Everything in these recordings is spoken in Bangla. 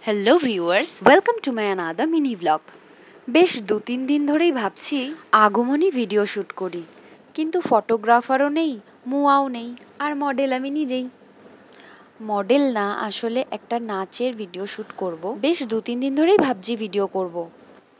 Hello viewers, welcome to my another mini blog. বেশ 2-3 দিন ধরেই ভাবছি আগমনী ভিডিও শ্যুট করি, কিন্তু ফটোগ্রাফারও নেই, মুয়াও নেই, আর মডেল আমি নিজেই। মডেল না, আসলে একটা নাচের ভিডিও শ্যুট করব। বেশ 2-3 দিন ধরেই ভাবছি ভিডিও করব।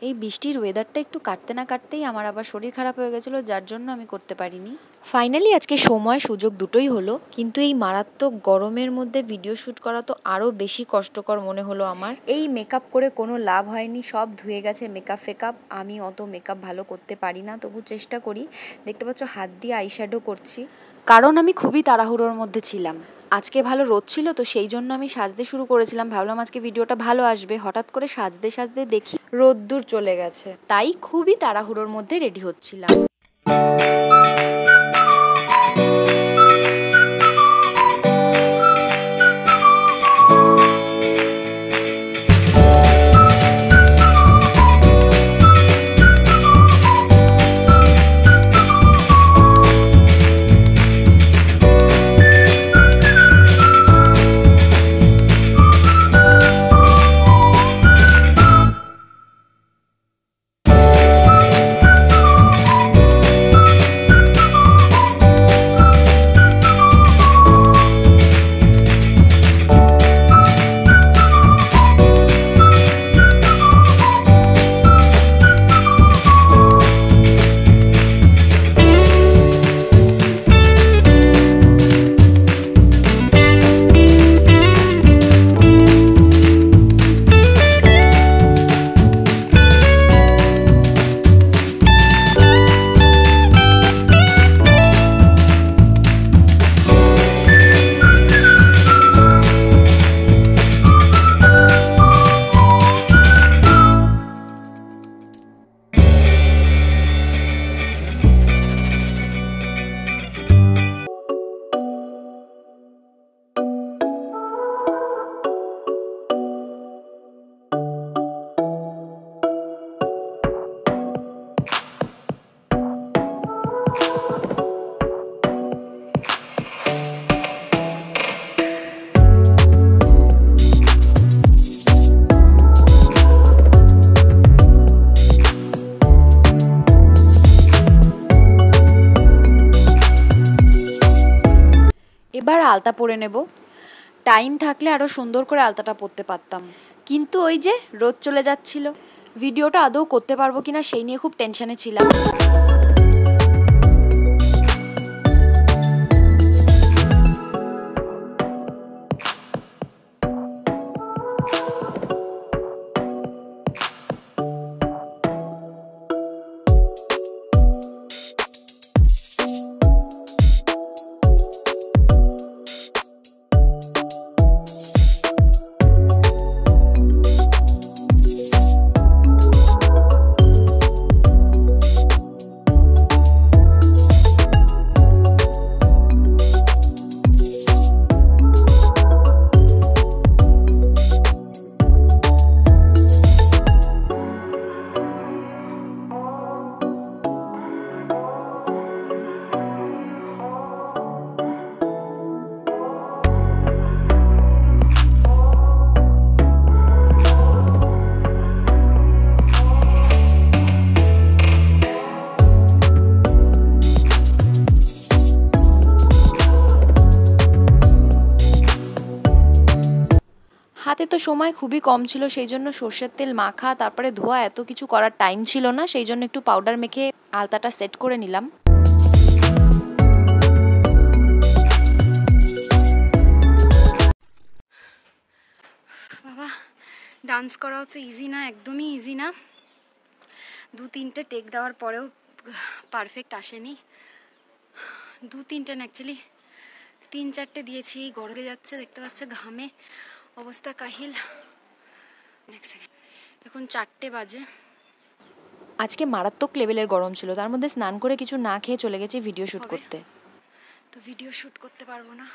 এই বৃষ্টির ওয়েদারটা একটু কাটতে না কাটতেই আমার আবার শরীর খারাপ হয়ে গেছিলো, যার জন্য আমি করতে পারিনি। ফাইনালি আজকে সময় সুযোগ দুটোই হলো, কিন্তু এই মারাত্মক গরমের মধ্যে ভিডিও শ্যুট করা তো আরও বেশি কষ্টকর মনে হলো আমার। এই মেকআপ করে কোনো লাভ হয়নি, সব ধুয়ে গেছে মেকআপ ফেকআপ। আমি অত মেকআপ ভালো করতে পারি না, তবু চেষ্টা করি। দেখতে পাচ্ছ হাত দিয়ে আইশ্যাডো করছি, কারণ আমি খুবই তাড়াহুড়োর মধ্যে ছিলাম। আজকে ভালো রোদ ছিল, তো সেই জন্য আমি সাজতে শুরু করেছিলাম, ভাবলাম আজকে ভিডিওটা ভালো আসবে। হঠাৎ করে সাজতে সাজতে দেখি রোদ্দুর চলে গেছে, তাই খুবই তাড়াহুড়োর মধ্যে রেডি হচ্ছিলাম। এবার আলতা পরে নেব। টাইম থাকলে আরও সুন্দর করে আলতাটা পরতে পারতাম, কিন্তু ওই যে রোদ চলে যাচ্ছিল। ভিডিওটা আদৌ করতে পারবো কিনা সেই নিয়ে খুব টেনশনে ছিলাম। হাতে তো সময় খুবই কম ছিল, সেই জন্য সর্ষের তেল মাখা তারপরে ধোয়া এত কিছু করার টাইম ছিল না, সেই জন্য একটু পাউডার মেখে আলতাটা সেট করে নিলাম। বাবা, ডান্স করা হচ্ছে ইজি না, একদমই ইজি না। 2-3টে টেক দেওয়ার পরেও পারফেক্ট আসেনি। 2-3টে না, অ্যাকচুয়ালি 3-4টে দিয়েছি। গড়ে যাচ্ছে, দেখতে পাচ্ছে ঘামে অবস্থা কাহিল। এখন 4টে বাজে। আজকে মারাত্মক লেভেলের গরম ছিল, তার মধ্যে স্নান করে কিছু না খেয়ে চলে গেছি ভিডিও শ্যুট করতে। তো ভিডিও শ্যুট করতে পারবো না।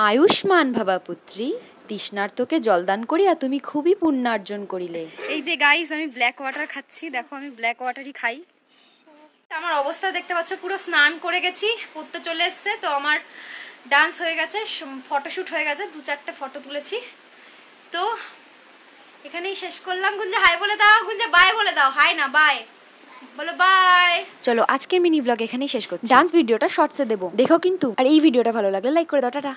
আয়ুষ্মান ভাবা পুত্রী, তৃষ্ণার্তকে জলদান করিয়া তুমি খুবই পুণ্যার্জন করিলে। এই যে গাইস, আমি ব্ল্যাক ওয়াটার খাচ্ছি, দেখো আমি ব্ল্যাক ওয়াটারই খাই। আমার অবস্থা দেখতে পাচ্ছ, পুরো স্নান করে গেছি, পড়তে চলে এসছে, তো আমার ডান্স হয়ে গেছে, ফটোশ্যুট হয়ে গেছে, 2-4টে ফটো তুলেছি। তো এখানেই শেষ করলাম। গুঞ্জা হাই বলে দাও, গুঞ্জা বাই বলে দাও। হাই না বাই বলো, বাই। চলো আজকের মিনি ব্লগ এখানেই শেষ করছি। ডান্স ভিডিওটা শর্টসে দেবো, দেখো কিন্তু। আর এই ভিডিওটা ভালো লাগলে লাইক করে দাও। টাটা।